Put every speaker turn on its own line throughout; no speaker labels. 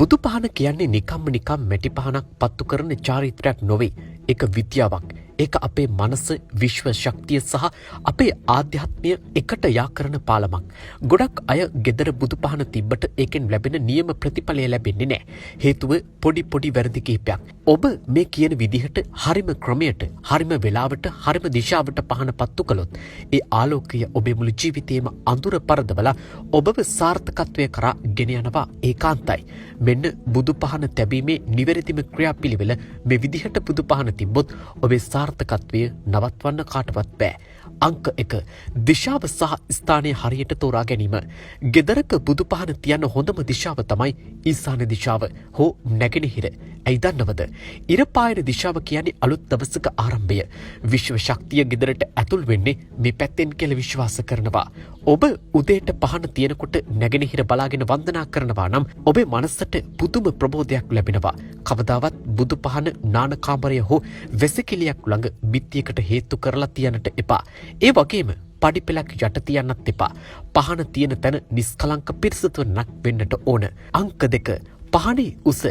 බුදු පහන කියන්නේ නිකම්ම නිකම් මැටි පහනක් පත්තු කරන චාරිත්‍රයක් නොවේ. ඒක විද්‍යාවක්. ඒක අපේ මනස, විශ්ව ශක්තිය සහ අපේ ආධ්‍යාත්මය එකට යා කරන පාලමක්. ගොඩක් අය ගෙදර බුදු පහන තිබ්බට ඒකෙන් ලැබෙන නියම ප්‍රතිඵලය ලැබෙන්නේ නැහැ. හේතුව පොඩි වැරදි කිහිපයක්. ඔබ මේ කියන විදිහට හරිම ක්‍රමයට, හරිම වෙලාවට, හරිම දිශාවට පහන පත්තු කළොත් ඒ ආලෝකය ඔබේ මුළු ජීවිතේම අඳුර පරදවලා ඔබව සාර්ථකත්වයේ කරා ගෙන යනවා ඒකාන්තයි. මෙන්න බුදු පහන තැබීමේ නිවැරදිම ක්‍රියාපිළිවෙල මේ විදිහට බුදු පහන තිබ්බොත් ඔබේ සාර්ථකත්වය නවත්වන්න කාටවත් බෑ. අංක 1. දිශාව සහ ස්ථානය හරියට තෝරා ගැනීම. ගෙදරක බුදු පහන තියන්න හොඳම දිශාව තමයි ඊසාන දිශාව හෝ නැගෙනහිර. ඇයි දන්නවද? ඉර පායන දිශාව කියන්නේ අලුත් දවසක ආරම්භය. විශ්ව ශක්තිය ගෙදරට ඇතුල් වෙන්නේ මේ පැත්තෙන් කියලා විශ්වාස කරනවා. ඔබ උදේට පහන තියනකොට නැගෙනහිර බලාගෙන වන්දනා කරනවා නම් ඔබේ මනසට පුදුම ප්‍රබෝධයක් ලැබෙනවා. කවදාවත් බුදු පහන නාන කාමරය හෝ වෙසකිලියක් ළඟ බිත්තියකට හේතු කරලා තියන්නට එපා. ඒ වගේම පඩිපෙලක් යට තියන්නත් එපා. පහන තියෙන තැන නිස්කලංක පිරිසිදුවන්නක් වෙන්නට ඕන. අංක 2. පහනේ උස.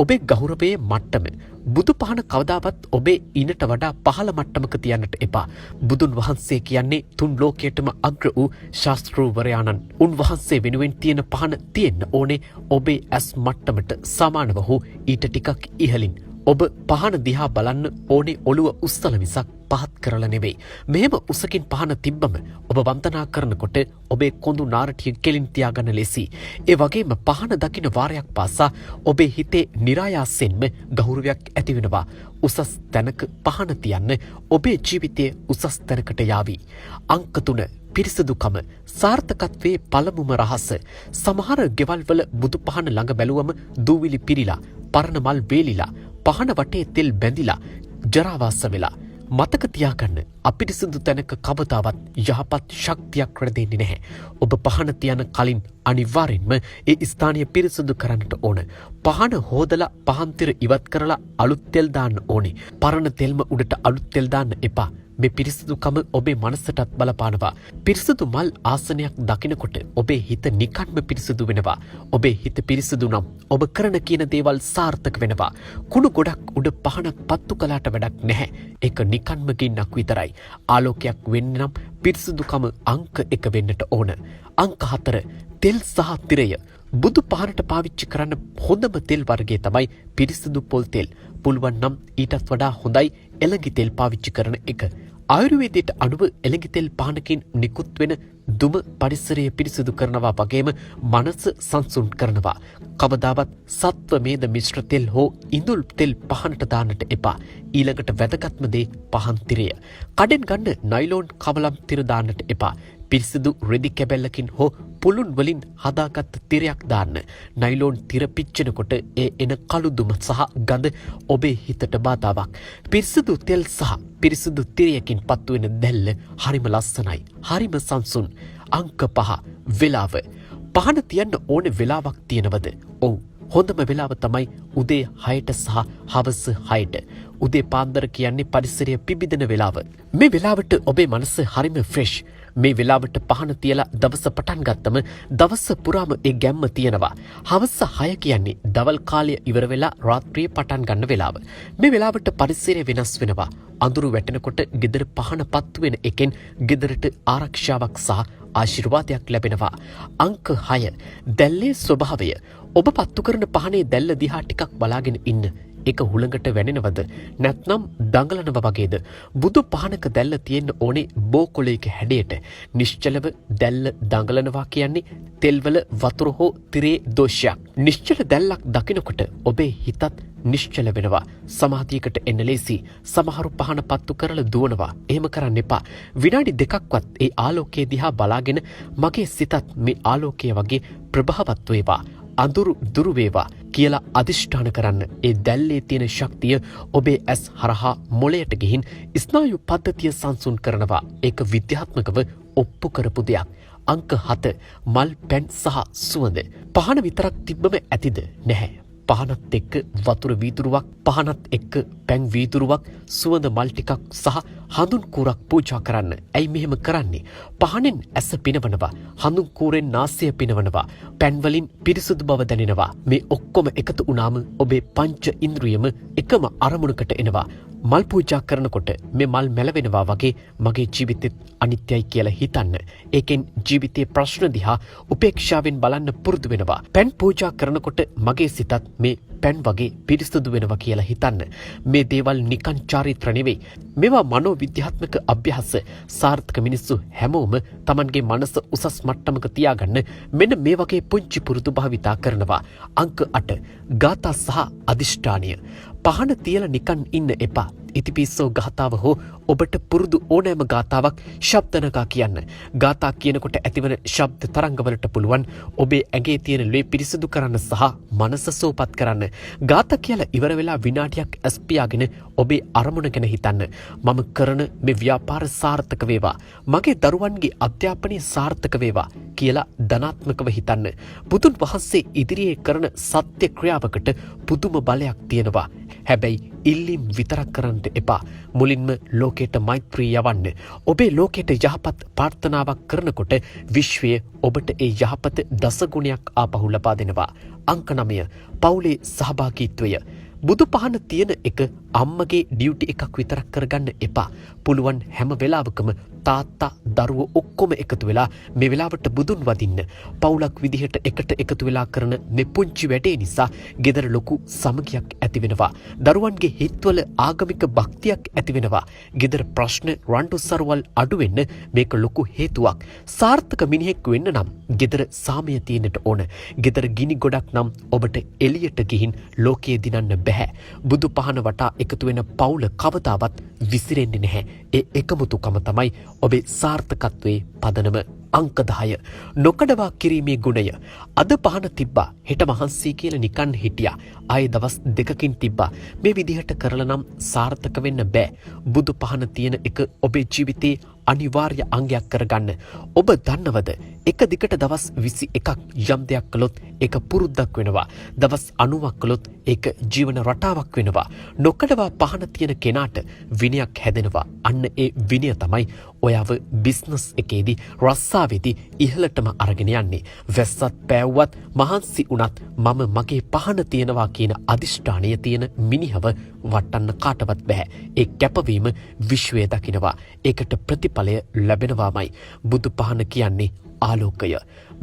ඔබේ ගෞරවයේ මට්ටම. බුදු පහන කවදාවත් ඔබේ ඉනට වඩා පහළ මට්ටමක තියන්නට එපා. බුදුන් වහන්සේ කියන්නේ තුන් ලෝකයටම අග්‍ර වූ ශාස්ත්‍රූවරයාණන්. උන්වහන්සේ වෙනුවෙන් තියෙන පහන තියෙන්න ඕනේ ඔබේ ඇස් මට්ටමට සමානව හෝ ඊට ටිකක් ඉහළින්. ඔබ පහන දිහා බලන්න ඕනේ ඔළුව උස්සල මිසක් පහත් කරලා නෙවෙයි. මෙහෙම උසකින් පහන තිබ්බම ඔබ වන්දනා කරනකොට ඔබේ කොඳු නාරටිය කෙලින් තියාගන්න ලෙසි. ඒ වගේම පහන දකින්න වාරයක් පාසා ඔබේ හිතේ નિરાයාසයෙන්ම ගෞරවයක් ඇති වෙනවා. උසස් තැනක පහන තියන්න ඔබේ ජීවිතයේ උසස් තැනකට යාවි. අංක 3. පිරිසිදුකම. සාර්ථකත්වයේ පළමුම රහස. සමහර ගෙවල් වල බුදු පහන ළඟ බැලුවම දූවිලි පිරීලා, පරණ මල් වේලිලා, පහන වටේ තෙල් බැඳිලා, ජරාවාස වෙලා. මතක තියාගන්න, අපිරිසිදු තැනක කවදාවත් යහපත් ශක්තියක් රැඳෙන්නේ නැහැ. ඔබ පහන තියන කලින් අනිවාර්යෙන්ම ඒ ස්ථානය පිරිසිදු කරන්නට ඕන. පහන හොදලා පහන්තිර ඉවත් කරලා අලුත් තෙල් දාන්න ඕනේ. පරණ තෙල්ම උඩට අලුත් තෙල් දාන්න එපා. මේ පිරිසිදුකම ඔබේ මනසටත් බලපානවා. පිරිසිදු මල් ආසනයක් දකිනකොට ඔබේ හිත නිකන්ම පිරිසිදු වෙනවා. ඔබේ හිත පිරිසිදු නම් ඔබ කරන කියන දේවල් සාර්ථක වෙනවා. කුණු ගොඩක් උඩ පහනක් පත්තු කළාට වැඩක් නැහැ. ඒක නිකන්ම ගින්නක් විතරයි. ආලෝකයක් වෙන්න නම් පිරිසිදුකම අංක 1 වෙන්නට ඕන. අංක 4. තෙල් සහ තිරය. බුදු පහනට පාවිච්චි කරන්න හොඳම තෙල් වර්ගය තමයි පිරිසිදු පොල් තෙල්. පුළුවන් නම් ඊටත් වඩා හොඳයි එළඟි තෙල් පාවිච්චි කරන එක. ආයුර්වේදයට අනුව එළඟි තෙල් පහනකින් නිකුත් වෙන දුම පරිසරය පිරිසිදු කරනවා වගේම මනස සංසුන් කරනවා. කවදාවත් සත්වමේද මිශ්‍ර තෙල් හෝ ඉඳුල් තෙල් පහනට දාන්නට එපා. ඊළඟට වැදගත්ම දේ පහන් තිරය. කඩෙන් ගන්න නයිලෝන් කවලම් තිර දාන්නට එපා. පිරිසිදු රෙදි කැබැල්ලකින් හෝ පුළුන් වලින් හදාගත් තිරයක් දාන්න. නයිලෝන් තිර පිච්චෙනකොට ඒ එන කළු දුම සහ ගඳ ඔබේ හිතට බාධාවක්. පිරිසිදු තෙල් සහ පිරිසිදු තිරයකින් පත්තු වෙන දැල්ල හරිම ලස්සනයි. හරිම සංසුන්. අංක 5. වෙලාව. පහන තියන්න ඕන වෙලාවක් තියෙනවද? ඔව්. හොඳම වෙලාව තමයි උදේ 6ට සහ හවස 6ට. උදේ පාන්දර කියන්නේ පරිසරය පිබිදෙන වෙලාව. මේ වෙලාවට ඔබේ මනස හරිම ෆ්‍රෙෂ්. මේ වෙලාවට පහන තියලා දවස පටන් ගත්තම දවස පුරාම ඒ ගැම්ම තියෙනවා. හවස 6 කියන්නේ දවල් කාලය ඉවර වෙලා රාත්‍රියේ පටන් ගන්න වෙලාව. මේ වෙලාවට පරිසරය වෙනස් වෙනවා. අඳුරු වැටෙනකොට ගෙදර පහන පත්තු වෙන එකෙන් ගෙදරට ආරක්ෂාවක් සහ ආශිර්වාදයක් ලැබෙනවා. අංක 6. දැල්ලේ ස්වභාවය. ඔබ පත්තු කරන පහනේ දැල්ල දිහා ටිකක් බලාගෙන ඉන්න. ඒක හුළඟට වැනෙනවද? නැත්නම් දඟලනව වගේද? බුදු පහනක දැල්ල තියෙන්න ඕනේ බෝකොලයක හැඩයට. නිශ්චලව දැල්ල දඟලනවා කියන්නේ තෙල්වල වතුර හෝ තිරේ දෝෂයක්. නිශ්චල දැල්ලක් දකිනකොට ඔබේ හිතත් නිශ්චල වෙනවා. සමාධියකට එන්න ලේසි. සමහරු පහන පත්තු කරලා දුවනවා. එහෙම කරන්න එපා. විනාඩි 2ක්වත් ඒ ආලෝකයේ දිහා බලාගෙන මගේ සිතත් මේ ආලෝකය වගේ ප්‍රභාවත් වේවා, අඳුරු දුරු වේවා කියලා අදිෂ්ඨාන කරන්න. ඒ දැල්ලේ තියෙන ශක්තිය ඔබේ ඇස් හරහා මොළයට ගිහින් ස්නායු පද්ධතිය සංසුන් කරනවා. ඒක විද්‍යාත්මකව ඔප්පු කරපු දෙයක්. අංක 7. මල් පැන් සහ සුවඳ. පහන විතරක් තිබ්බම ඇතිද? නැහැ. පහනත් එක්ක වතුර වීදුරුවක්, පහනත් එක්ක පැන් වීදුරුවක්, සුවඳ මල් ටිකක් සහ හඳුන් කූරක් පූජා කරන්න. ඇයි මෙහෙම කරන්නේ? පහනෙන් ඇස පිනවනවා. හඳුන් කූරෙන් නාසය පිනවනවා. පැන් වලින් පිරිසුදු බව දැනෙනවා. මේ ඔක්කොම එකතු වුණාම ඔබේ පංච ඉන්ද්‍රියම එකම අරමුණකට එනවා. මල් පූජා කරනකොට මේ මල් මැලවෙනවා වගේ මගේ ජීවිතෙත් අනිත්‍යයි කියලා හිතන්න. ඒකෙන් ජීවිතයේ ප්‍රශ්න දිහා උපේක්ෂාවෙන් බලන්න පුරුදු වෙනවා. පැන් පූජා කරනකොට මගේ සිතත් මේ පැන් වගේ පිරිසුදු වෙනවා කියලා හිතන්න. මේ දේවල් නිකන් චාරිත්‍ර නෙවෙයි. මේවා මනෝවිද්‍යාත්මක අභ්‍යාස. සාර්ථක මිනිස්සු හැමෝම Tamanගේ මනස උසස් මට්ටමක තියාගන්න මෙන්න මේ වගේ පුංචි පුරුදු භාවිතා කරනවා. අංක 8 ගාථා සහ අදිෂ්ඨානය. පහන තියලා නිකන් ඉන්න එපා. ඉතිපිස්සෝ ගාථාව හෝ ඔබට පුරුදු ඕනෑම ගාථාවක් ශබ්දනකා කියන්න. ගාථා කියනකොට ඇතිවන ශබ්ද තරංගවලට පුළුවන් ඔබේ ඇගේ තියෙන ලේ පිරිසිදු කරන්න සහ මනස සෝපත් කරන්න. ගාථා කියලා ඉවර වෙලා විනාඩියක් ඇස් පියාගෙන ඔබේ අරමුණ ගැන හිතන්න. මම කරන මේ ව්‍යාපාර සාර්ථක වේවා. මගේ දරුවන්ගේ අධ්‍යාපනය සාර්ථක වේවා කියලා ධනාත්මකව හිතන්න. බුදුන් වහන්සේ ඉදිරියේ කරන සත්‍ය ක්‍රියාවකට පුදුම බලයක් තියෙනවා. හැබැයි ඉල්ලීම් විතරක් කරන්න එපා. මුලින්ම ලෝකයට මෛත්‍රී යවන්න. ඔබේ ලෝකයට යහපත් ප්‍රාර්ථනාවක් කරනකොට විශ්වය ඔබට ඒ යහපත දසගුණයක් ආපහු ලබා දෙනවා. අංක 9 පවුලේ සහභාගීත්වය. බුදු පහන තියෙන එක අම්මගේ ඩියුටි එකක් විතරක් කරගන්න එපා. පුළුවන් හැම වෙලාවකම තාත්තා දරුවෝ ඔක්කොම එකතු වෙලා මේ වෙලාවට බුදුන් වදින්න. පවුලක් විදිහට එකට එකතු වෙලා කරන මේ පුංචි වැඩේ නිසා ගෙදර ලොකු සමගියක් ඇති වෙනවා. දරුවන්ගේ හිත්වල ආගමික භක්තියක් ඇති වෙනවා. ගෙදර ප්‍රශ්න රණ්ඩු සරුවල් අඩු වෙන්න මේක ලොකු හේතුවක්. සාර්ථක මිනිහෙක් වෙන්න නම් ගෙදර සාමය තියෙන්නට ඕන. ගෙදර ගිනි ගොඩක් නම් ඔබට එළියට ගිහින් ලෝකයේ දිනන්න බෑ. බුදු පහන වටා එකතු වෙන පවුල කවදාවත් විසිරෙන්නේ නැහැ. ඒ එකමුතුකම තමයි ඔබේ සාර්ථකත්වයේ පදනම. අංක 10 නොකඩවා කිරීමේ ගුණය. අද පහන තිබ්බා හෙට මහන්සි කියලා නිකන් හිටියා. ආයේ දවස් දෙකකින් තිබ්බා. මේ විදිහට කරලා නම් සාර්ථක වෙන්න බෑ. බුදු පහන තියෙන එක ඔබේ ජීවිතේ අනිවාර්ය අංගයක් කරගන්න. ඔබ දන්නවද? එක දිගට දවස් 21ක් යම් දෙයක් කළොත් ඒක පුරුද්දක් වෙනවා. දවස් 90ක් කළොත් ඒක ජීවන රටාවක් වෙනවා. නොකඩවා පහන තියෙන කෙනාට විනයක් හැදෙනවා. අන්න ඒ විනය තමයි ඔයාව බිස්නස් එකේදී රස්සාවේදී ඉහළටම අරගෙන යන්නේ. වැස්සත් පෑව්වත් මහන්සි වුණත් මම මගේ පහන තියනවා කියන අදිෂ්ඨානය තියෙන මිනිහව වටන්න කාටවත් බෑ. ඒ කැපවීම විශ්වය දකිනවා. ඒකට ප්‍රතිඵලය ලැබෙනවාමයි. බුදු පහන කියන්නේ ආලෝකය.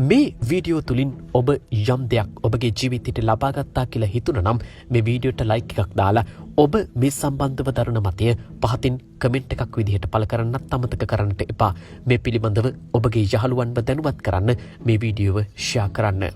මේ වීඩියෝ තුලින් ඔබ යම් දෙයක් ඔබගේ ජීවිතයට ලබා ගත්තා කියලා හිතුණා නම් මේ වීඩියෝට ලයික් එකක් දාලා ඔබ මේ සම්බන්ධව දරන මතය පහතින් කමෙන්ට් එකක් විදිහට පළ කරන්නත් අමතක කරන්නට එපා. මේ පිළිබඳව ඔබගේ යහළුවන්ව දැනුවත් කරන්න මේ වීඩියෝව ෂෙයා කරන්න.